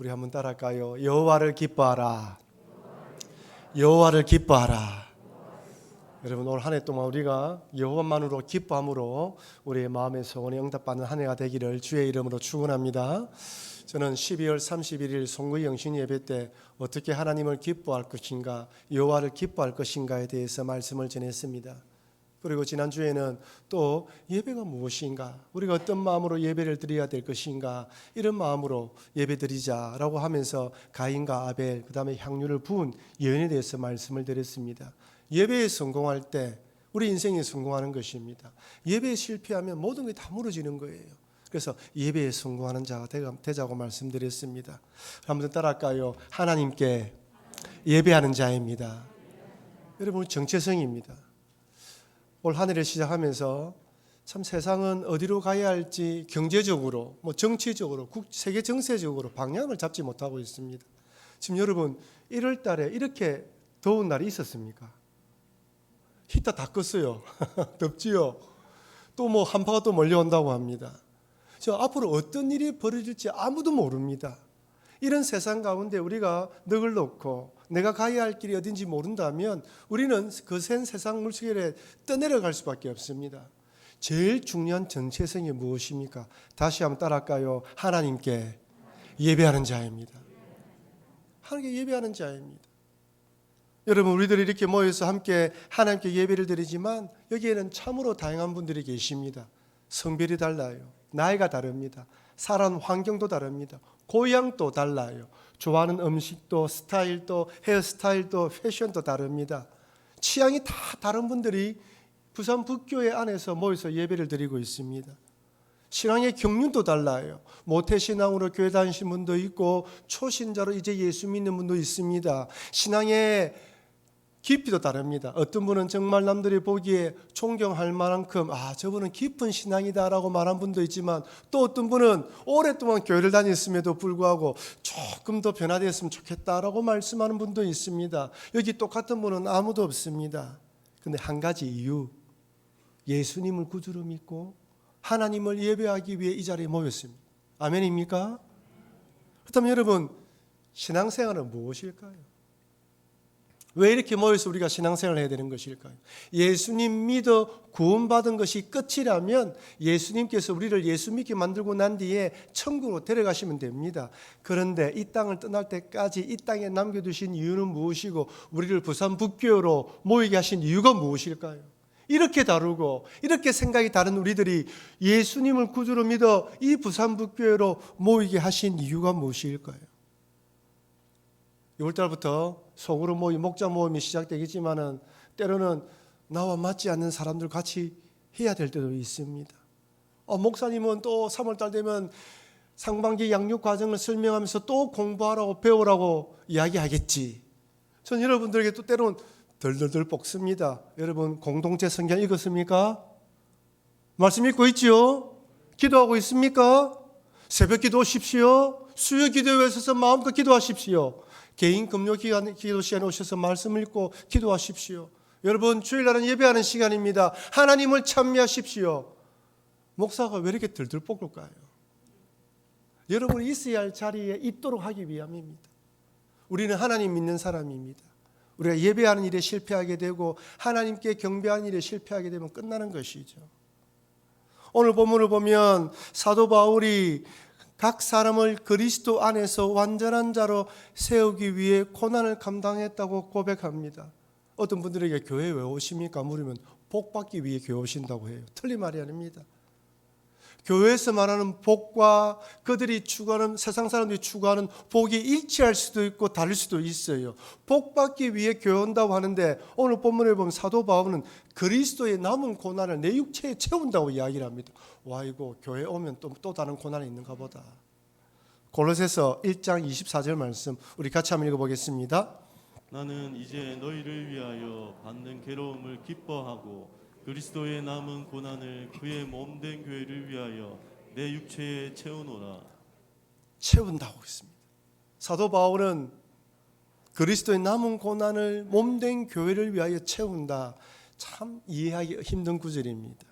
우리 한번 따라할까요? 여호와를 기뻐하라. 여호와를 기뻐하라. 여러분, 올 한 해 동안 우리가 여호와만으로 기뻐함으로 우리의 마음의 소원이 응답받는 한 해가 되기를 주의 이름으로 축원합니다. 저는 12월 31일 송구의 영신 예배 때 어떻게 하나님을 기뻐할 것인가, 여호와를 기뻐할 것인가에 대해서 말씀을 전했습니다. 그리고 지난주에는 또 예배가 무엇인가, 우리가 어떤 마음으로 예배를 드려야 될 것인가, 이런 마음으로 예배 드리자라고 하면서 가인과 아벨, 그 다음에 향유를 부은 여인에 대해서 말씀을 드렸습니다. 예배에 성공할 때 우리 인생이 성공하는 것입니다. 예배에 실패하면 모든 게 다 무너지는 거예요. 그래서 예배에 성공하는 자가 되자고 말씀드렸습니다. 한번 따라할까요? 하나님께 예배하는 자입니다. 여러분, 정체성입니다. 올 한 해를 시작하면서 참 세상은 어디로 가야 할지 경제적으로, 정치적으로, 세계 정세적으로 방향을 잡지 못하고 있습니다. 지금 여러분, 1월 달에 이렇게 더운 날이 있었습니까? 히터 다 껐어요. 덥지요? 또 한파가 또 몰려온다고 합니다. 저 앞으로 어떤 일이 벌어질지 아무도 모릅니다. 이런 세상 가운데 우리가 넋을 놓고 내가 가야 할 길이 어딘지 모른다면 우리는 거센 세상 물속에 떠내려갈 수밖에 없습니다. 제일 중요한 정체성이 무엇입니까? 다시 한번 따라할까요? 하나님께 예배하는 자입니다. 하나님께 예배하는 자입니다. 여러분, 우리들이 이렇게 모여서 함께 하나님께 예배를 드리지만 여기에는 참으로 다양한 분들이 계십니다. 성별이 달라요. 나이가 다릅니다. 살아온 환경도 다릅니다. 고향도 달라요. 좋아하는 음식도, 스타일도, 헤어스타일도, 패션도 다릅니다. 취향이 다 다른 분들이 부산 북교회 안에서 모여서 예배를 드리고 있습니다. 신앙의 경륜도 달라요. 모태신앙으로 교회 다니신 분도 있고 초신자로 이제 예수 믿는 분도 있습니다. 신앙의 깊이도 다릅니다. 어떤 분은 정말 남들이 보기에 존경할 만큼 저분은 깊은 신앙이다라고 말한 분도 있지만, 또 어떤 분은 오랫동안 교회를 다녔음에도 불구하고 조금 더 변화되었으면 좋겠다라고 말씀하는 분도 있습니다. 여기 똑같은 분은 아무도 없습니다. 그런데 한 가지 이유, 예수님을 구주로 믿고 하나님을 예배하기 위해 이 자리에 모였습니다. 아멘입니까? 그렇다면 여러분, 신앙생활은 무엇일까요? 왜 이렇게 모여서 우리가 신앙생활을 해야 되는 것일까요? 예수님 믿어 구원받은 것이 끝이라면 예수님께서 우리를 예수 믿게 만들고 난 뒤에 천국으로 데려가시면 됩니다. 그런데 이 땅을 떠날 때까지 이 땅에 남겨두신 이유는 무엇이고 우리를 부산 북교회로 모이게 하신 이유가 무엇일까요? 이렇게 다르고 이렇게 생각이 다른 우리들이 예수님을 구주로 믿어 이 부산 북교회로 모이게 하신 이유가 무엇일까요? 6월달부터 소그룹 모임, 목자 모임이 시작되겠지만은 때로는 나와 맞지 않는 사람들 같이 해야 될 때도 있습니다. 목사님은 또 3월달 되면 상반기 양육 과정을 설명하면서 또 공부하라고 배우라고 이야기하겠지. 전 여러분들에게 또 때로는 덜덜덜 볶습니다. 여러분, 공동체 성경 읽었습니까? 말씀 읽고 있지요? 기도하고 있습니까? 새벽 기도하십시오. 수요 기도에 있어서 마음껏 기도하십시오. 개인 금요 기도 시간에 오셔서 말씀을 읽고 기도하십시오. 여러분, 주일날은 예배하는 시간입니다. 하나님을 찬미하십시오. 목사가 왜 이렇게 들들 볶을까요? 여러분이 있어야 할 자리에 있도록 하기 위함입니다. 우리는 하나님 믿는 사람입니다. 우리가 예배하는 일에 실패하게 되고 하나님께 경배하는 일에 실패하게 되면 끝나는 것이죠. 오늘 본문을 보면 사도 바울이 각 사람을 그리스도 안에서 완전한 자로 세우기 위해 고난을 감당했다고 고백합니다. 어떤 분들에게 교회 왜 오십니까? 물으면 복 받기 위해 교회 오신다고 해요. 틀린 말이 아닙니다. 교회에서 말하는 복과 그들이 추구하는, 세상 사람들이 추구하는 복이 일치할 수도 있고 다를 수도 있어요. 복 받기 위해 교회 온다고 하는데 오늘 본문에 보면 사도 바울은 그리스도의 남은 고난을 내 육체에 채운다고 이야기를 합니다. 와, 이거 교회 오면 또 다른 고난이 있는가 보다. 골로새서 1장 24절 말씀 우리 같이 한번 읽어보겠습니다. 나는 이제 너희를 위하여 받는 괴로움을 기뻐하고 그리스도의 남은 고난을 그의 몸된 교회를 위하여 내 육체에 채우노라. 채운다고 했습니다. 사도 바울은 그리스도의 남은 고난을 몸된 교회를 위하여 채운다. 참 이해하기 힘든 구절입니다.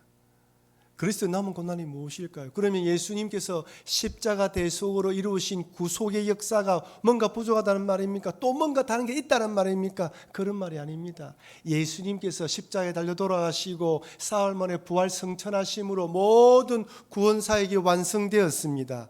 그리스도의 남은 고난이 무엇일까요? 그러면 예수님께서 십자가 대속으로 이루신 구속의 역사가 뭔가 부족하다는 말입니까? 또 뭔가 다른 게 있다는 말입니까? 그런 말이 아닙니다. 예수님께서 십자가에 달려 돌아가시고 사흘 만에 부활 승천하심으로 모든 구원사역이 완성되었습니다.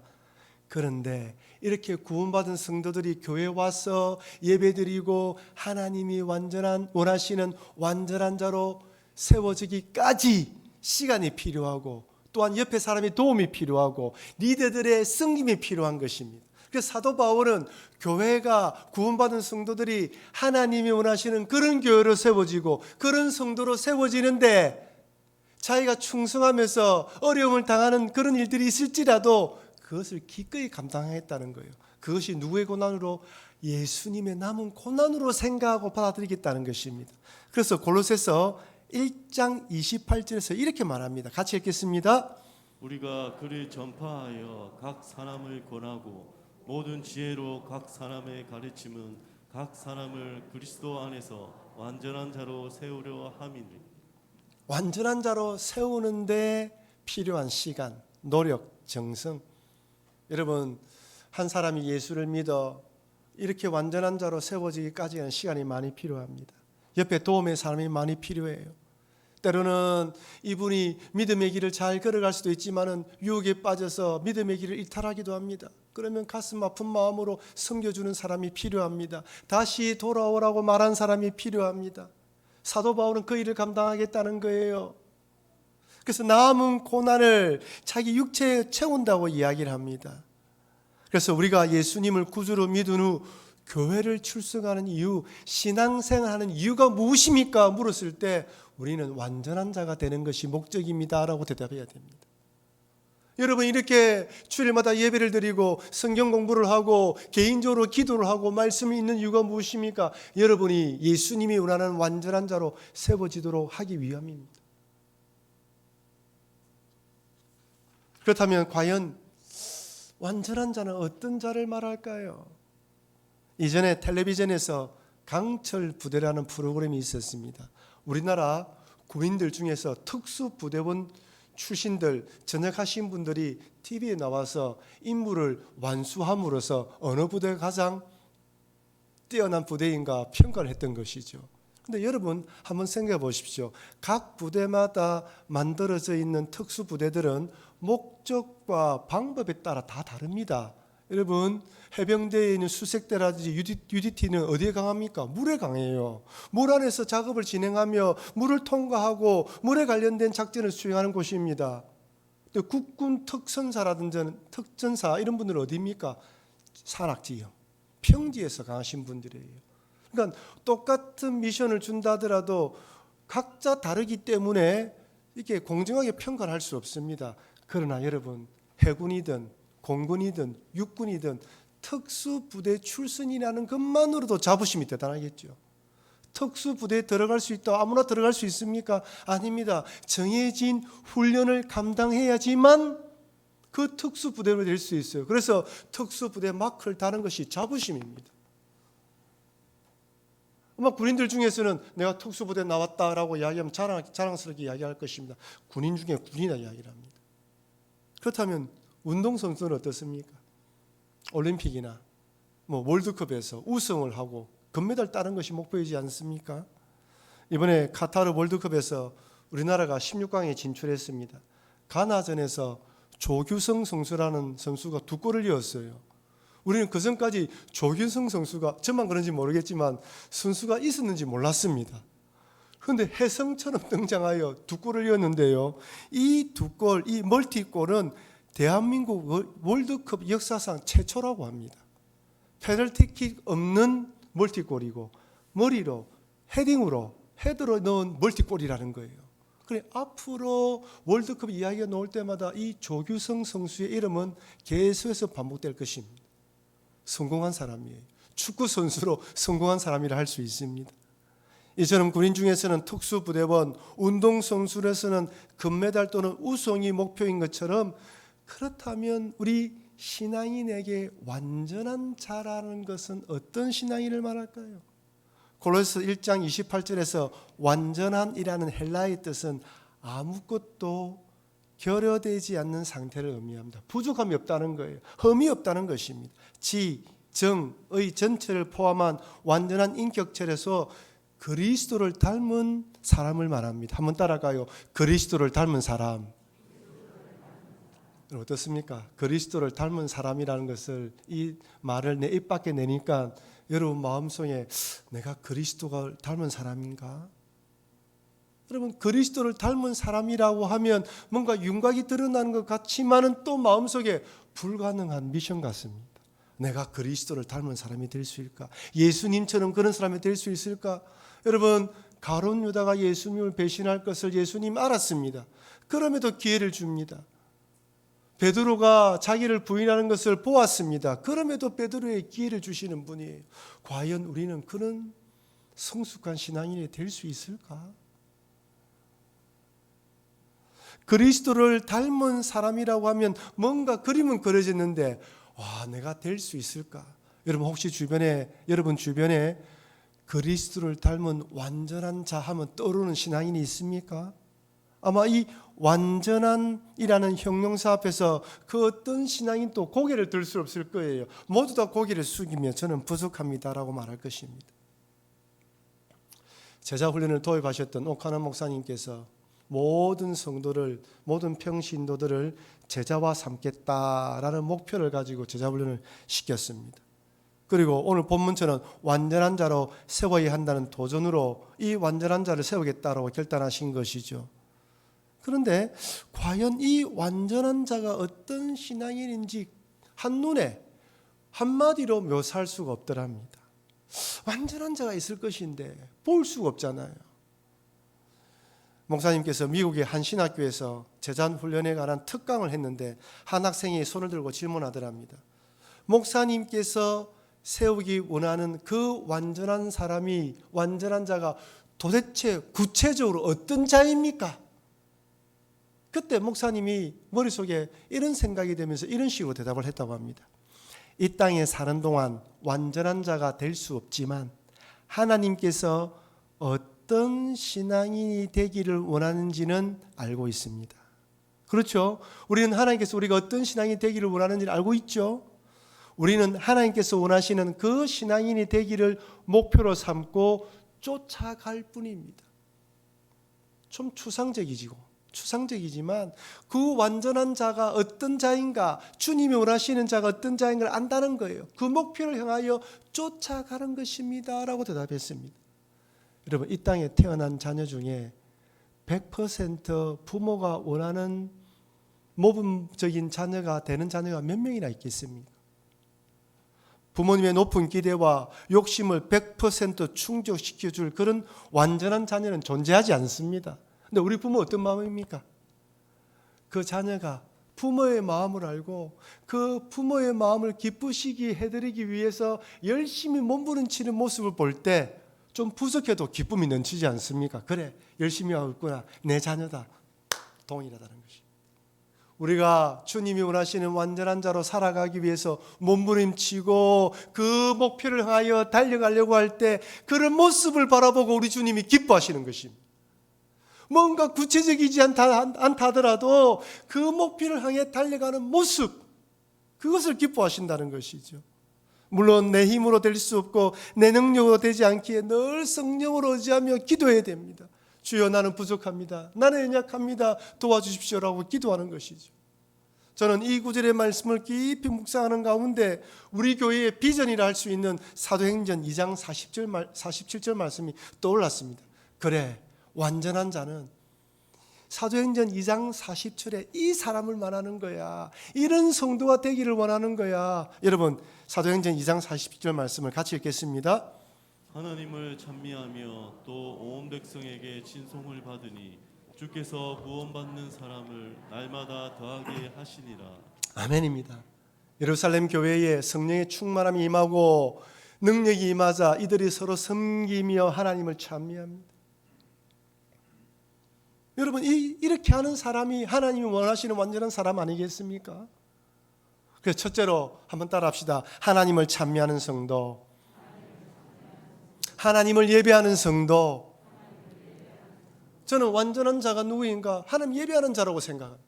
그런데 이렇게 구원받은 성도들이 교회에 와서 예배드리고 하나님이 원하시는 완전한 자로 세워지기까지 시간이 필요하고, 또한 옆에 사람의 도움이 필요하고, 리더들의 섬김이 필요한 것입니다. 그래서 사도 바울은 교회가, 구원받은 성도들이 하나님이 원하시는 그런 교회로 세워지고 그런 성도로 세워지는데, 자기가 충성하면서 어려움을 당하는 그런 일들이 있을지라도 그것을 기꺼이 감당하겠다는 거예요. 그것이 누구의 고난으로? 예수님의 남은 고난으로 생각하고 받아들이겠다는 것입니다. 그래서 골로새서 1장 28절에서 이렇게 말합니다. 같이 읽겠습니다. 우리가 그를 전파하여 각 사람을 권하고 모든 지혜로 각 사람의 가르침은 각 사람을 그리스도 안에서 완전한 자로 세우려 함이니. 완전한 자로 세우는데 필요한 시간, 노력, 정성. 여러분, 한 사람이 예수를 믿어 이렇게 완전한 자로 세워지기까지는 시간이 많이 필요합니다. 옆에 도움의 사람이 많이 필요해요. 때로는 이분이 믿음의 길을 잘 걸어갈 수도 있지만은 유혹에 빠져서 믿음의 길을 이탈하기도 합니다. 그러면 가슴 아픈 마음으로 섬겨주는 사람이 필요합니다. 다시 돌아오라고 말한 사람이 필요합니다. 사도 바울은 그 일을 감당하겠다는 거예요. 그래서 남은 고난을 자기 육체에 채운다고 이야기를 합니다. 그래서 우리가 예수님을 구주로 믿은 후 교회를 출석하는 이유, 신앙생활하는 이유가 무엇입니까? 물었을 때 우리는 완전한 자가 되는 것이 목적입니다 라고 대답해야 됩니다. 여러분, 이렇게 주일마다 예배를 드리고 성경 공부를 하고 개인적으로 기도를 하고 말씀이 있는 이유가 무엇입니까? 여러분이 예수님이 원하는 완전한 자로 세워지도록 하기 위함입니다. 그렇다면 과연 완전한 자는 어떤 자를 말할까요? 이전에 텔레비전에서 강철 부대라는 프로그램이 있었습니다. 우리나라 군인들 중에서 특수부대원 출신들, 전역하신 분들이 TV에 나와서 임무를 완수함으로써 어느 부대가 가장 뛰어난 부대인가 평가를 했던 것이죠. 근데 여러분 한번 생각해 보십시오. 각 부대마다 만들어져 있는 특수부대들은 목적과 방법에 따라 다 다릅니다. 여러분, 해병대에 있는 수색대라든지 UDT는 어디에 강합니까? 물에 강해요. 물 안에서 작업을 진행하며 물을 통과하고 물에 관련된 작전을 수행하는 곳입니다. 국군 특선사라든지 특전사 이런 분들은 어디입니까? 산악지형, 평지에서 강하신 분들이에요. 그러니까 똑같은 미션을 준다 하더라도 각자 다르기 때문에 이렇게 공정하게 평가를 할 수 없습니다. 그러나 여러분, 해군이든 공군이든 육군이든 특수부대 출신이라는 것만으로도 자부심이 대단하겠죠. 특수부대에 들어갈 수 있다, 아무나 들어갈 수 있습니까? 아닙니다. 정해진 훈련을 감당해야지만 그 특수부대로 될 수 있어요. 그래서 특수부대 마크를 다는 것이 자부심입니다. 아마 군인들 중에서는 내가 특수부대 나왔다라고 이야기하면 자랑스럽게 이야기할 것입니다. 군인 중에 군이다 이야기를 합니다. 그렇다면 운동선수는 어떻습니까? 올림픽이나 월드컵에서 우승을 하고 금메달 따는 것이 목표이지 않습니까? 이번에 카타르 월드컵에서 우리나라가 16강에 진출했습니다. 가나전에서 조규성 선수라는 선수가 2골을 넣었어요. 우리는 그전까지 조규성 선수가, 저만 그런지 모르겠지만 선수가 있었는지 몰랐습니다. 그런데 혜성처럼 등장하여 2골을 넣었는데요. 이 2골, 이 멀티골은 대한민국 월드컵 역사상 최초라고 합니다. 페널티킥 없는 멀티골이고 머리로 헤드로 넣은 멀티골이라는 거예요. 그래, 앞으로 월드컵 이야기가 나올 때마다 이 조규성 선수의 이름은 계속해서 반복될 것입니다. 성공한 사람이에요. 축구 선수로 성공한 사람이라 할 수 있습니다. 이처럼 군인 중에서는 특수부대원, 운동선수에서는 금메달 또는 우승이 목표인 것처럼, 그렇다면 우리 신앙인에게 완전한 자라는 것은 어떤 신앙인을 말할까요? 골로새 1장 28절에서 완전한이라는 헬라의 뜻은 아무것도 결여되지 않는 상태를 의미합니다. 부족함이 없다는 거예요. 흠이 없다는 것입니다. 지, 정의 전체를 포함한 완전한 인격체에서 그리스도를 닮은 사람을 말합니다. 한번 따라가요. 그리스도를 닮은 사람. 어떻습니까? 그리스도를 닮은 사람이라는 것을, 이 말을 내 입 밖에 내니까 여러분 마음속에 내가 그리스도가 닮은 사람인가? 여러분, 그리스도를 닮은 사람이라고 하면 뭔가 윤곽이 드러나는 것 같지만은 또 마음속에 불가능한 미션 같습니다. 내가 그리스도를 닮은 사람이 될 수 있을까? 예수님처럼 그런 사람이 될 수 있을까? 여러분, 가룟 유다가 예수님을 배신할 것을 예수님 알았습니다. 그럼에도 기회를 줍니다. 베드로가 자기를 부인하는 것을 보았습니다. 그럼에도 베드로의 기회를 주시는 분이에요. 과연 우리는 그런 성숙한 신앙인이 될 수 있을까? 그리스도를 닮은 사람이라고 하면 뭔가 그림은 그려졌는데 와, 내가 될 수 있을까? 여러분 혹시 여러분 주변에 그리스도를 닮은 완전한 자 하면 떠오르는 신앙인이 있습니까? 아마 이 완전한이라는 형용사 앞에서 그 어떤 신앙인도 고개를 들 수 없을 거예요. 모두 다 고개를 숙이며 저는 부족합니다라고 말할 것입니다. 제자 훈련을 도입하셨던 오카나 목사님께서 모든 성도를, 모든 평신도들을 제자와 삼겠다라는 목표를 가지고 제자 훈련을 시켰습니다. 그리고 오늘 본문처럼 완전한 자로 세워야 한다는 도전으로 이 완전한 자를 세우겠다라고 결단하신 것이죠. 그런데 과연 이 완전한 자가 어떤 신앙인인지 한눈에 한마디로 묘사할 수가 없더랍니다. 완전한 자가 있을 것인데 볼 수가 없잖아요. 목사님께서 미국의 한 신학교에서 제자 훈련에 관한 특강을 했는데 한 학생이 손을 들고 질문하더랍니다. 목사님께서 세우기 원하는 그 완전한 사람이, 완전한 자가 도대체 구체적으로 어떤 자입니까? 그때 목사님이 머릿속에 이런 생각이 되면서 이런 식으로 대답을 했다고 합니다. 이 땅에 사는 동안 완전한 자가 될 수 없지만 하나님께서 어떤 신앙인이 되기를 원하는지는 알고 있습니다. 그렇죠? 우리는 하나님께서 우리가 어떤 신앙인이 되기를 원하는지를 알고 있죠? 우리는 하나님께서 원하시는 그 신앙인이 되기를 목표로 삼고 쫓아갈 뿐입니다. 좀 추상적이지만 그 완전한 자가 어떤 자인가, 주님이 원하시는 자가 어떤 자인가를 안다는 거예요. 그 목표를 향하여 쫓아가는 것입니다 라고 대답했습니다. 여러분, 이 땅에 태어난 자녀 중에 100% 부모가 원하는 모범적인 자녀가 되는 자녀가 몇 명이나 있겠습니까? 부모님의 높은 기대와 욕심을 100% 충족시켜줄 그런 완전한 자녀는 존재하지 않습니다. 근데 우리 부모 어떤 마음입니까? 그 자녀가 부모의 마음을 알고 그 부모의 마음을 기쁘시게 해드리기 위해서 열심히 몸부림치는 모습을 볼 때 좀 부족해도 기쁨이 넘치지 않습니까? 그래, 열심히 하고 있구나. 내 자녀다. 동일하다는 것이. 우리가 주님이 원하시는 완전한 자로 살아가기 위해서 몸부림치고 그 목표를 향하여 달려가려고 할 때 그런 모습을 바라보고 우리 주님이 기뻐하시는 것입니다. 뭔가 구체적이지 않다 하더라도 그 목표를 향해 달려가는 모습, 그것을 기뻐하신다는 것이죠. 물론 내 힘으로 될 수 없고 내 능력으로 되지 않기에 늘 성령으로 의지하며 기도해야 됩니다. 주여, 나는 부족합니다. 나는 연약합니다. 도와주십시오라고 기도하는 것이죠. 저는 이 구절의 말씀을 깊이 묵상하는 가운데 우리 교회의 비전이라 할 수 있는 사도행전 2장 47절 말씀이 떠올랐습니다. 그래, 완전한 자는 사도행전 2장 40절에 이 사람을 말하는 거야. 이런 성도가 되기를 원하는 거야. 여러분, 사도행전 2장 40절 말씀을 같이 읽겠습니다. 하나님을 찬미하며 또 온 백성에게 진송을 받으니 주께서 구원받는 사람을 날마다 더하게 하시니라. 아멘입니다. 예루살렘 교회에 성령의 충만함이 임하고 능력이 임하자 이들이 서로 섬기며 하나님을 찬미합니다. 여러분, 이렇게 하는 사람이 하나님이 원하시는 완전한 사람 아니겠습니까? 그래서 첫째로 한번 따라합시다. 하나님을 찬미하는 성도, 하나님을 예배하는 성도. 저는 완전한 자가 누구인가? 하나님 예배하는 자라고 생각합니다.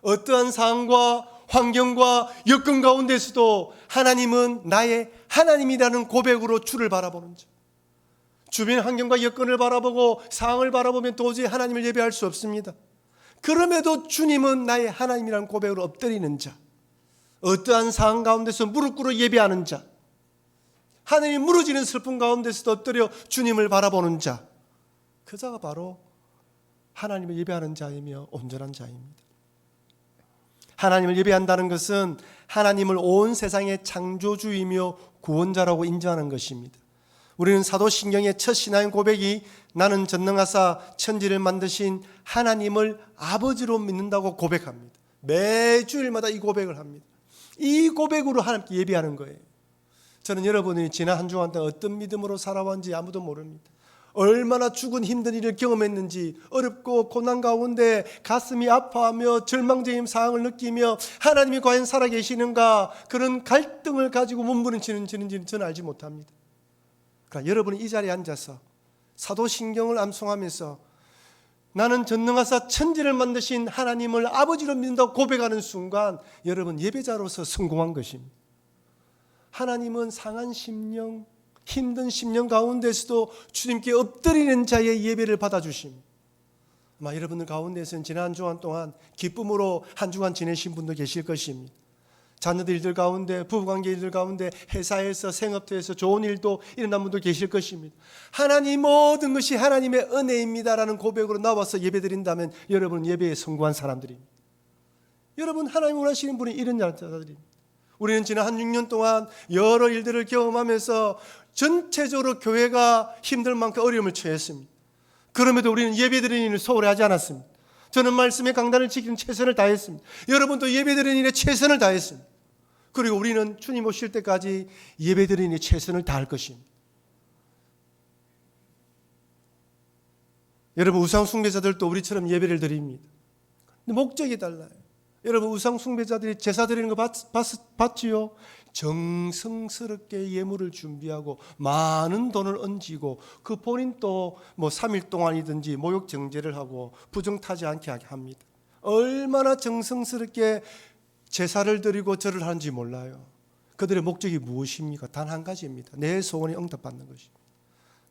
어떠한 상황과 환경과 여건 가운데서도 하나님은 나의 하나님이라는 고백으로 주를 바라보는 자. 주변 환경과 여건을 바라보고 상황을 바라보면 도저히 하나님을 예배할 수 없습니다. 그럼에도 주님은 나의 하나님이라는 고백으로 엎드리는 자, 어떠한 상황 가운데서 무릎 꿇어 예배하는 자, 하나님이 무너지는 슬픔 가운데서도 엎드려 주님을 바라보는 자, 그 자가 바로 하나님을 예배하는 자이며 온전한 자입니다. 하나님을 예배한다는 것은 하나님을 온 세상의 창조주이며 구원자라고 인정하는 것입니다. 우리는 사도신경의 첫 신앙의 고백이 나는 전능하사 천지를 만드신 하나님을 아버지로 믿는다고 고백합니다. 매주일마다 이 고백을 합니다. 이 고백으로 하나님께 예배하는 거예요. 저는 여러분이 지난 한 주간 동안 어떤 믿음으로 살아왔는지 아무도 모릅니다. 얼마나 죽은 힘든 일을 경험했는지, 어렵고 고난 가운데 가슴이 아파하며 절망적인 상황을 느끼며 하나님이 과연 살아계시는가, 그런 갈등을 가지고 몸부림치는지는 저는 알지 못합니다. 그러니까 여러분이 이 자리에 앉아서 사도신경을 암송하면서 나는 전능하사 천지를 만드신 하나님을 아버지로 믿는다고 고백하는 순간 여러분 예배자로서 성공한 것입니다. 하나님은 상한 심령, 힘든 심령 가운데서도 주님께 엎드리는 자의 예배를 받아주십니다. 아마 여러분들 가운데서는 지난 한 주간 동안 기쁨으로 한 주간 지내신 분도 계실 것입니다. 자녀들 일들 가운데, 부부관계 일들 가운데, 회사에서, 생업터에서 좋은 일도 일어난 분도 계실 것입니다. 하나님 모든 것이 하나님의 은혜입니다라는 고백으로 나와서 예배드린다면 여러분 예배에 성공한 사람들입니다. 여러분 하나님 원하시는 분이 이런 자들입니다. 우리는 지난 한 6년 동안 여러 일들을 경험하면서 전체적으로 교회가 힘들 만큼 어려움을 처했습니다. 그럼에도 우리는 예배드리는 일을 소홀히 하지 않았습니다. 저는 말씀의 강단을 지키는 최선을 다했습니다. 여러분도 예배드리는 일에 최선을 다했습니다. 그리고 우리는 주님 오실 때까지 예배드리는 일에 최선을 다할 것입니다. 여러분 우상 숭배자들도 우리처럼 예배를 드립니다. 근데 목적이 달라요. 여러분 우상 숭배자들이 제사 드리는 거 봤지요? 정성스럽게 예물을 준비하고 많은 돈을 얹고 그 본인도 3일 동안이든지 모욕 정제를 하고 부정타지 않게 합니다. 얼마나 정성스럽게 제사를 드리고 절을 하는지 몰라요. 그들의 목적이 무엇입니까? 단 한 가지입니다. 내 소원이 응답받는 것입니다.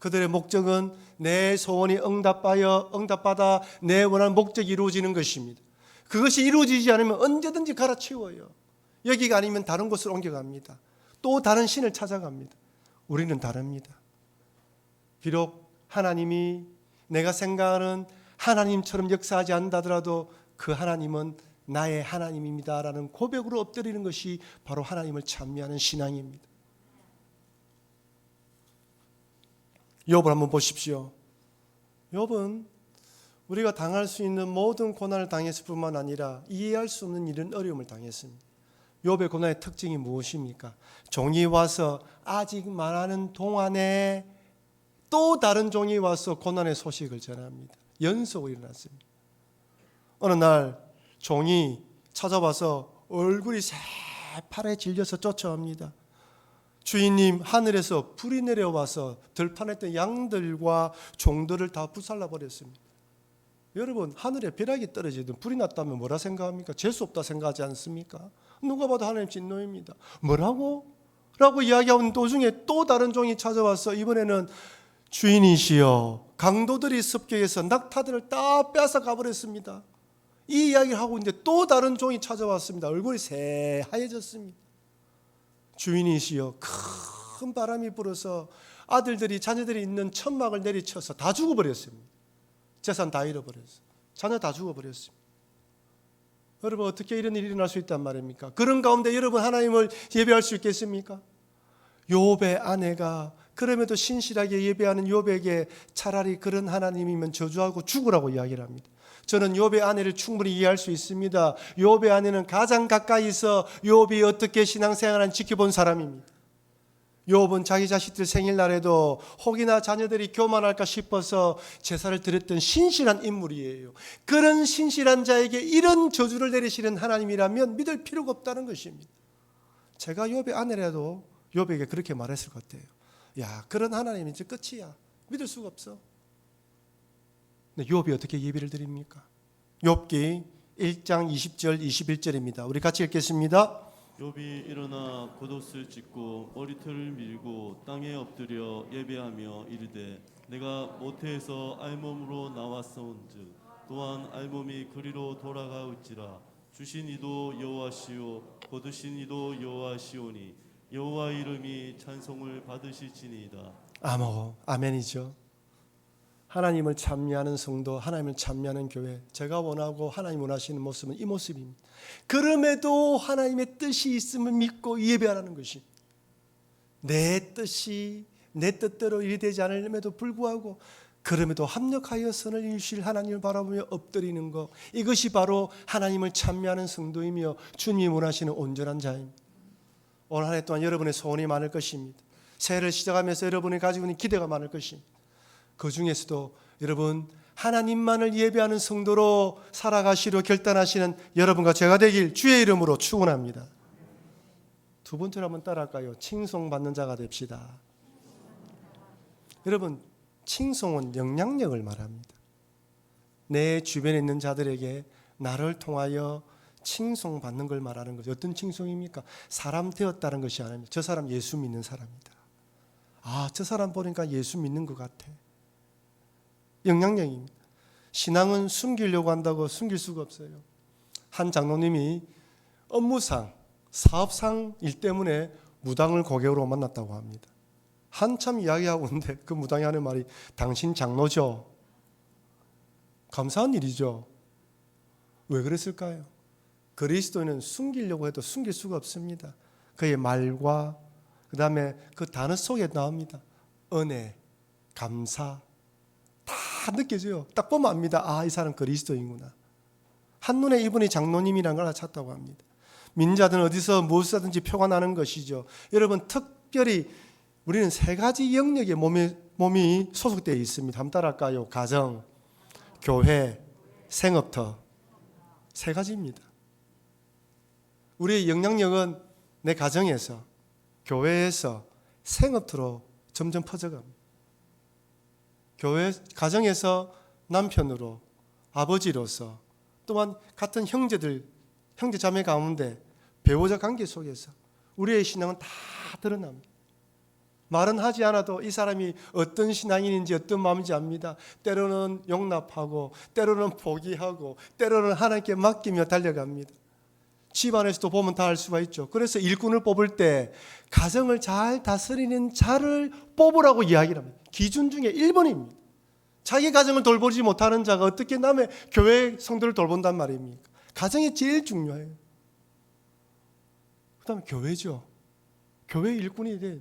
그들의 목적은 내 소원이 응답받아 내 원하는 목적이 이루어지는 것입니다. 그것이 이루어지지 않으면 언제든지 갈아치워요. 여기가 아니면 다른 곳으로 옮겨갑니다. 또 다른 신을 찾아갑니다. 우리는 다릅니다. 비록 하나님이 내가 생각하는 하나님처럼 역사하지 않는다더라도 그 하나님은 나의 하나님입니다라는 고백으로 엎드리는 것이 바로 하나님을 찬미하는 신앙입니다. 욥을 한번 보십시오. 욥은 우리가 당할 수 있는 모든 고난을 당했을 뿐만 아니라 이해할 수 없는 이런 어려움을 당했습니다. 욥의 고난의 특징이 무엇입니까? 종이 와서 아직 말하는 동안에 또 다른 종이 와서 고난의 소식을 전합니다. 연속으로 일어났습니다. 어느 날 종이 찾아와서 얼굴이 새파랗게 질려서 쫓아옵니다. 주인님, 하늘에서 불이 내려와서 들판에 양들과 종들을 다 불살라 버렸습니다. 여러분 하늘에 벼락이 떨어지든 불이 났다면 뭐라 생각합니까? 재수 없다 생각하지 않습니까? 누가 봐도 하나님 진노입니다. 뭐라고? 라고 이야기하는 도중에 또 다른 종이 찾아와서 이번에는 주인이시여 강도들이 습격해서 낙타들을 다 빼앗아 가버렸습니다. 이 이야기를 하고 있는데 또 다른 종이 찾아왔습니다. 얼굴이 새하얘졌습니다. 주인이시여 큰 바람이 불어서 아들들이 자녀들이 있는 천막을 내리쳐서 다 죽어버렸습니다. 재산 다 잃어버렸어요. 자녀 다 죽어버렸습니다. 여러분 어떻게 이런 일이 일어날 수 있단 말입니까? 그런 가운데 여러분 하나님을 예배할 수 있겠습니까? 욥의 아내가 그럼에도 신실하게 예배하는 욥에게 차라리 그런 하나님이면 저주하고 죽으라고 이야기를 합니다. 저는 욥의 아내를 충분히 이해할 수 있습니다. 욥의 아내는 가장 가까이서 욥이 어떻게 신앙생활을 지켜본 사람입니다. 욥은 자기 자식들 생일날에도 혹이나 자녀들이 교만할까 싶어서 제사를 드렸던 신실한 인물이에요. 그런 신실한 자에게 이런 저주를 내리시는 하나님이라면 믿을 필요가 없다는 것입니다. 제가 욥의 아내라도 욥에게 그렇게 말했을 것 같아요. 야, 그런 하나님이 이제 끝이야. 믿을 수가 없어. 근데 욥이 어떻게 예배를 드립니까? 욥기 1장 20절 21절입니다. 우리 같이 읽겠습니다. 욥이 일어나 겉옷을 찢고 머리털을 밀고 땅에 엎드려 예배하며 이르되 내가 모태에서 알몸으로 나왔사온즉 또한 알몸이 그리로 돌아가올지라. 주신 이도 여호와시오 거두신 이도 여호와시오니 여호와 이름이 찬송을 받으실지니이다. 아멘이죠. 하나님을 찬미하는 성도, 하나님을 찬미하는 교회, 제가 원하고 하나님 원하시는 모습은 이 모습입니다. 그럼에도 하나님의 뜻이 있음을 믿고 예배하라는 것이, 내 뜻이 내 뜻대로 일이 되지 않음에도 불구하고 그럼에도 합력하여 선을 이루실 하나님을 바라보며 엎드리는 것, 이것이 바로 하나님을 찬미하는 성도이며 주님이 원하시는 온전한 자입니다. 오늘 한 해 동안 여러분의 소원이 많을 것입니다. 새해를 시작하면서 여러분이 가지고 있는 기대가 많을 것입니다. 그 중에서도 여러분 하나님만을 예배하는 성도로 살아가시려 결단하시는 여러분과 제가 되길 주의 이름으로 축원합니다. 두 번째로 한번 따라할까요? 칭송받는 자가 됩시다. 여러분, 칭송은 영향력을 말합니다. 내 주변에 있는 자들에게 나를 통하여 칭송받는 걸 말하는 거죠. 어떤 칭송입니까? 사람 되었다는 것이 아닙니다. 저 사람 예수 믿는 사람이다. 저 사람 보니까 예수 믿는 것 같아. 영향력입니다. 신앙은 숨기려고 한다고 숨길 수가 없어요. 한 장로님이 업무상, 사업상 일 때문에 무당을 고객으로 만났다고 합니다. 한참 이야기하고 있는데 그 무당이 하는 말이 당신 장로죠? 감사한 일이죠. 왜 그랬을까요? 그리스도인은 숨기려고 해도 숨길 수가 없습니다. 그의 말과 그 다음에 그 단어 속에 나옵니다. 은혜, 감사 다 느껴져요. 딱 보면 압니다. 이 사람 그리스도인구나. 한눈에 이분이 장로님이라는 걸 알아챘다고 합니다. 민자든 어디서 무엇이든지 표가 나는 것이죠. 여러분, 특별히 우리는 세 가지 영역에 몸이 소속되어 있습니다. 한번 따라할까요? 가정, 교회, 생업터. 세 가지입니다. 우리의 영향력은 내 가정에서, 교회에서, 생업터로 점점 퍼져갑니다. 교회, 가정에서 남편으로, 아버지로서, 또한 같은 형제들, 형제 자매 가운데 배우자 관계 속에서 우리의 신앙은 다 드러납니다. 말은 하지 않아도 이 사람이 어떤 신앙인인지 어떤 마음인지 압니다. 때로는 용납하고 때로는 포기하고 때로는 하나님께 맡기며 달려갑니다. 집안에서도 보면 다 알 수가 있죠. 그래서 일꾼을 뽑을 때 가정을 잘 다스리는 자를 뽑으라고 이야기를 합니다. 기준 중에 1번입니다. 자기 가정을 돌보지 못하는 자가 어떻게 남의 교회 성도를 돌본단 말입니까? 가정이 제일 중요해요. 그 다음에 교회죠. 교회 일꾼이 돼.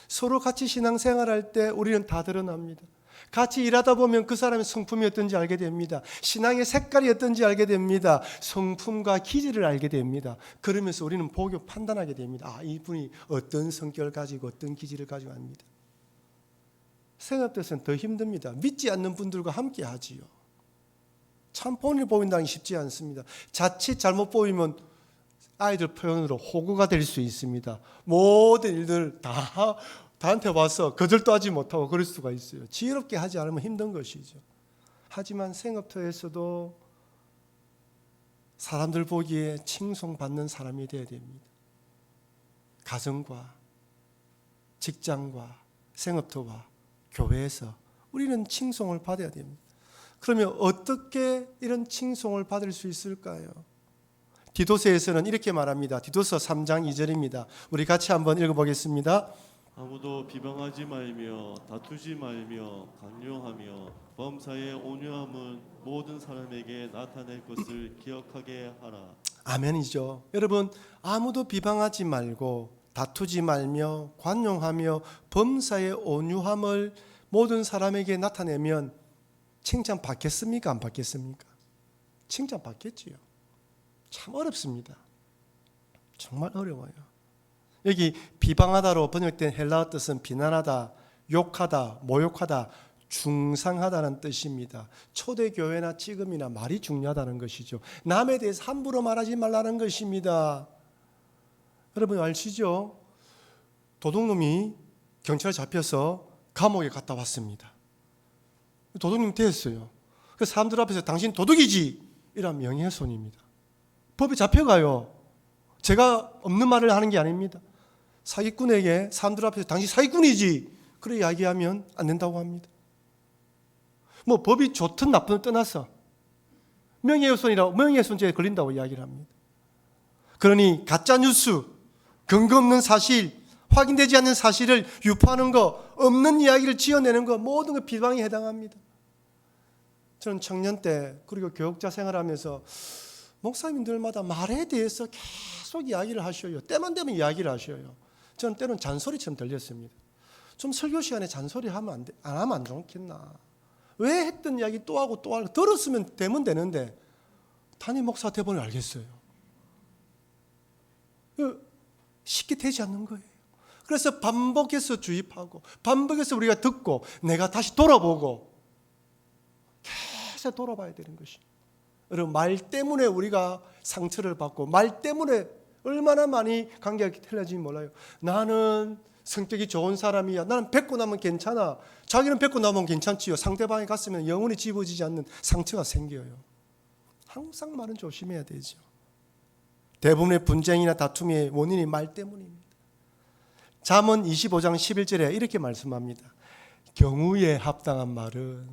서로 같이 신앙생활할 때 우리는 다 드러납니다. 같이 일하다 보면 그 사람의 성품이 어떤지 알게 됩니다. 신앙의 색깔이 어떤지 알게 됩니다. 성품과 기질을 알게 됩니다. 그러면서 우리는 보고 판단하게 됩니다. 이분이 어떤 성격을 가지고 어떤 기질을 가지고 합니다. 생업에서는 더 힘듭니다. 믿지 않는 분들과 함께 하지요. 참 본인을 보인다는 게 쉽지 않습니다. 자칫 잘못 보이면 아이들 표현으로 호구가 될 수 있습니다. 모든 일들 다 나한테 와서 거절도 하지 못하고 그럴 수가 있어요. 지혜롭게 하지 않으면 힘든 것이죠. 하지만 생업터에서도 사람들 보기에 칭송받는 사람이 되어야 됩니다. 가정과 직장과 생업터와 교회에서 우리는 칭송을 받아야 됩니다. 그러면 어떻게 이런 칭송을 받을 수 있을까요? 디도서에서는 이렇게 말합니다. 디도서 3장 2절입니다. 우리 같이 한번 읽어보겠습니다. 아무도 비방하지 말며 다투지 말며 강요하며 범사의 온유함은 모든 사람에게 나타낼 것을 기억하게 하라. 아멘이죠. 여러분, 아무도 비방하지 말고 다투지 말며 관용하며 범사의 온유함을 모든 사람에게 나타내면 칭찬 받겠습니까? 안 받겠습니까? 칭찬 받겠지요. 참 어렵습니다. 정말 어려워요. 여기 비방하다로 번역된 헬라어 뜻은 비난하다, 욕하다, 모욕하다, 중상하다는 뜻입니다. 초대교회나 지금이나 말이 중요하다는 것이죠. 남에 대해서 함부로 말하지 말라는 것입니다. 여러분 아시죠? 도둑놈이 경찰에 잡혀서 감옥에 갔다 왔습니다. 도둑님 됐어요. 그 사람들 앞에서 당신 도둑이지 이런 명예훼손입니다. 법에 잡혀가요. 제가 없는 말을 하는 게 아닙니다. 사기꾼에게 사람들 앞에서 당신 사기꾼이지 그래 이야기하면 안 된다고 합니다. 뭐 법이 좋든 나쁘든 떠나서 명예훼손이라고 명예훼손죄에 걸린다고 이야기를 합니다. 그러니 가짜뉴스, 근거 없는 사실, 확인되지 않는 사실을 유포하는 거, 없는 이야기를 지어내는 거 모든 거 비방에 해당합니다. 저는 청년 때 그리고 교육자 생활하면서 목사님들마다 말에 대해서 계속 이야기를 하셔요. 때만 되면 이야기를 하셔요. 저는 때로는 잔소리처럼 들렸습니다. 좀 설교 시간에 잔소리 하면 안 하면 안 좋겠나. 왜 했던 이야기 또 하고 또 하고 들었으면 되면 되는데 담임 목사 대본을 알겠어요. 쉽게 되지 않는 거예요. 그래서 반복해서 주입하고 반복해서 우리가 듣고 내가 다시 돌아보고 계속 돌아봐야 되는 것입니다. 여러분 말 때문에 우리가 상처를 받고 말 때문에 얼마나 많이 관계가 틀려질지 몰라요. 나는 성격이 좋은 사람이야. 나는 뱉고 나면 괜찮아. 자기는 뱉고 나면 괜찮지요. 상대방이 갔으면 영원히 집어지지 않는 상처가 생겨요. 항상 말은 조심해야 되죠. 대부분의 분쟁이나 다툼의 원인이 말 때문입니다. 잠언 25장 11절에 이렇게 말씀합니다. 경우에 합당한 말은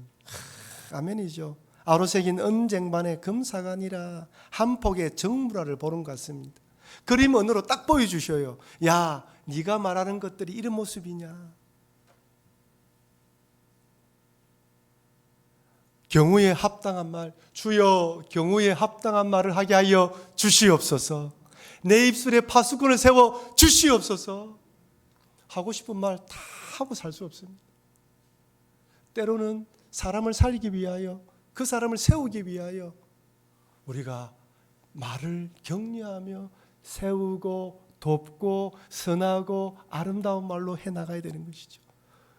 아멘이죠. 아로새긴 은쟁반에 금사가니라 한 폭의 정물화를 보는 것 같습니다. 그림 언어로 딱 보여주셔요. 야, 네가 말하는 것들이 이런 모습이냐. 경우에 합당한 말, 주여 경우에 합당한 말을 하게 하여 주시옵소서. 내 입술에 파수꾼을 세워 주시옵소서. 하고 싶은 말 다 하고 살 수 없습니다. 때로는 사람을 살리기 위하여 그 사람을 세우기 위하여 우리가 말을 격려하며 세우고 돕고 선하고 아름다운 말로 해나가야 되는 것이죠.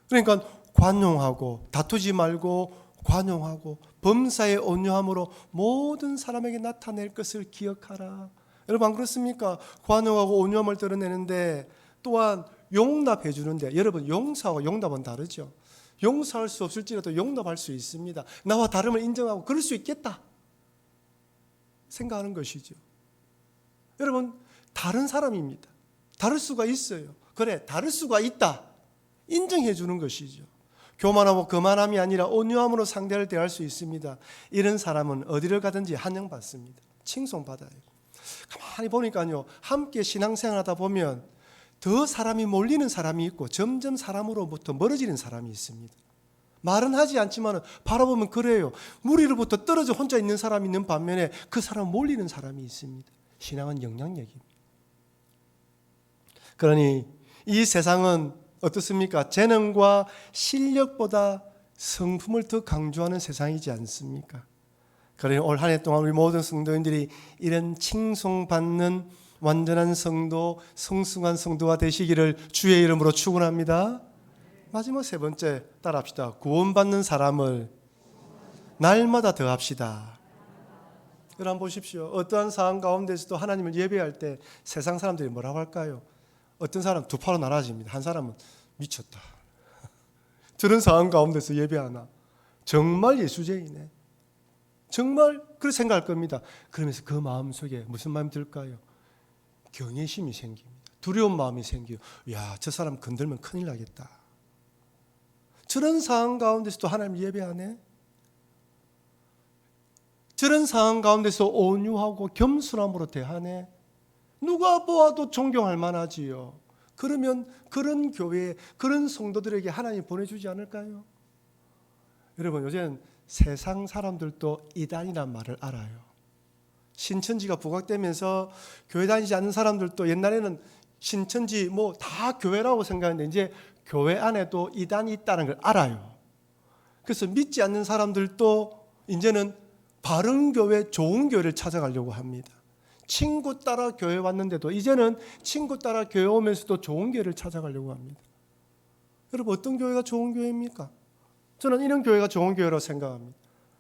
그러니까 관용하고 다투지 말고 관용하고 범사의 온유함으로 모든 사람에게 나타낼 것을 기억하라. 여러분 안 그렇습니까? 관용하고 온유함을 드러내는데 또한 용납해 주는데 여러분 용서하고 용납은 다르죠. 용서할 수 없을지라도 용납할 수 있습니다. 나와 다름을 인정하고 그럴 수 있겠다 생각하는 것이죠. 여러분 다른 사람입니다. 다를 수가 있어요. 그래 다를 수가 있다 인정해 주는 것이죠. 교만하고 거만함이 아니라 온유함으로 상대를 대할 수 있습니다. 이런 사람은 어디를 가든지 환영받습니다. 칭송받아요. 가만히 보니까요 함께 신앙생활하다 보면 더 사람이 몰리는 사람이 있고 점점 사람으로부터 멀어지는 사람이 있습니다. 말은 하지 않지만 바라보면 그래요. 무리로부터 떨어져 혼자 있는 사람이 있는 반면에 그 사람 몰리는 사람이 있습니다. 신앙은 영향력입니다. 그러니 이 세상은 어떻습니까? 재능과 실력보다 성품을 더 강조하는 세상이지 않습니까? 그러니 올 한 해 동안 우리 모든 성도인들이 이런 칭송받는 완전한 성도, 성숙한 성도가 되시기를 주의 이름으로 축원합니다. 마지막 세 번째 따라합시다. 구원받는 사람을 날마다 더합시다. 여러분 보십시오. 어떠한 상황 가운데서도 하나님을 예배할 때 세상 사람들이 뭐라고 할까요? 어떤 사람 두 팔로 나눠집니다. 한 사람은 미쳤다. 저런 상황 가운데서 예배하나? 정말 예수쟁이네. 정말 그렇게 생각할 겁니다. 그러면서 그 마음속에 무슨 마음이 들까요? 경외심이 생깁니다. 두려운 마음이 생겨요. 야, 저 사람 건들면 큰일 나겠다. 저런 상황 가운데서도 하나님 예배하네. 저런 상황 가운데서 온유하고 겸손함으로 대하네. 누가 보아도 존경할 만하지요. 그러면 그런 교회에 그런 성도들에게 하나님 보내주지 않을까요? 여러분 요새는 세상 사람들도 이단이란 말을 알아요. 신천지가 부각되면서 교회 다니지 않는 사람들도 옛날에는 신천지 뭐 다 교회라고 생각했는데 이제 교회 안에도 이단이 있다는 걸 알아요. 그래서 믿지 않는 사람들도 이제는 바른 교회, 좋은 교회를 찾아가려고 합니다. 친구 따라 교회 왔는데도 이제는 친구 따라 교회 오면서도 좋은 교회를 찾아가려고 합니다. 여러분 어떤 교회가 좋은 교회입니까? 저는 이런 교회가 좋은 교회라고 생각합니다.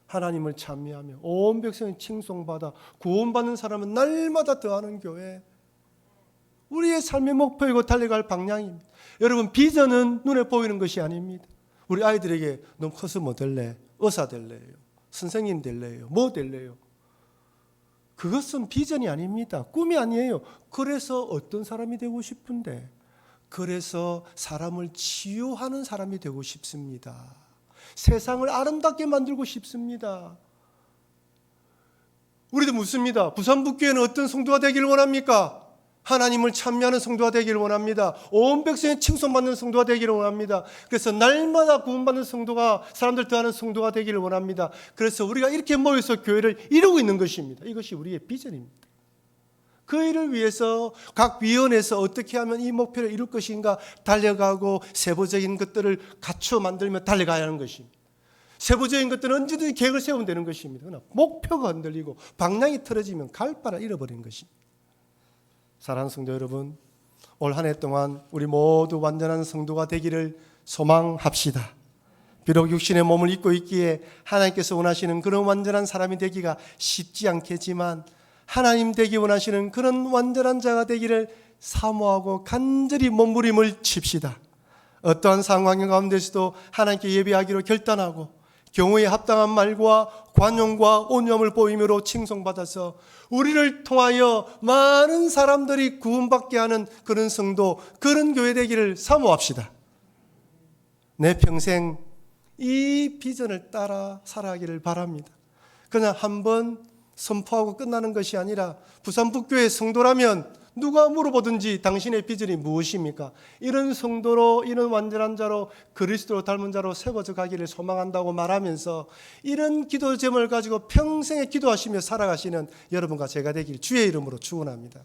하나님을 찬미하며 온 백성이 칭송받아 구원받는 사람은 날마다 더하는 교회. 우리의 삶의 목표이고 달려갈 방향입니다. 여러분 비전은 눈에 보이는 것이 아닙니다. 우리 아이들에게 너 커서 뭐 될래? 의사 될래요? 선생님 될래요? 뭐 될래요? 그것은 비전이 아닙니다. 꿈이 아니에요. 그래서 어떤 사람이 되고 싶은데, 그래서 사람을 치유하는 사람이 되고 싶습니다. 세상을 아름답게 만들고 싶습니다. 우리도 묻습니다. 부산북교회는 어떤 성도가 되기를 원합니까? 하나님을 찬미하는 성도가 되기를 원합니다. 온 백성의 칭송받는 성도가 되기를 원합니다. 그래서 날마다 구원받는 성도가, 사람들 더하는 성도가 되기를 원합니다. 그래서 우리가 이렇게 모여서 교회를 이루고 있는 것입니다. 이것이 우리의 비전입니다. 그 일을 위해서 각 위원회에서 어떻게 하면 이 목표를 이룰 것인가 달려가고 세부적인 것들을 갖춰 만들며 달려가야 하는 것입니다. 세부적인 것들은 언제든지 계획을 세우면 되는 것입니다. 그러나 목표가 흔들리고 방향이 틀어지면 갈 바를 잃어버리는 것입니다. 사랑하는 성도 여러분, 올 한 해 동안 우리 모두 완전한 성도가 되기를 소망합시다. 비록 육신의 몸을 입고 있기에 하나님께서 원하시는 그런 완전한 사람이 되기가 쉽지 않겠지만, 하나님 되기 원하시는 그런 완전한 자가 되기를 사모하고 간절히 몸부림을 칩시다. 어떠한 상황 가운데서도 하나님께 예배하기로 결단하고 경우에 합당한 말과 관용과 온유함을 보임으로 칭송받아서 우리를 통하여 많은 사람들이 구원받게 하는 그런 성도, 그런 교회 되기를 사모합시다. 내 평생 이 비전을 따라 살아가기를 바랍니다. 그냥 한번 선포하고 끝나는 것이 아니라, 부산북교회 성도라면 누가 물어보든지 당신의 비전이 무엇입니까? 이런 성도로, 이런 완전한 자로, 그리스도로 닮은 자로 세워져 가기를 소망한다고 말하면서 이런 기도 제목을 가지고 평생에 기도하시며 살아가시는 여러분과 제가 되길 주의 이름으로 축원합니다.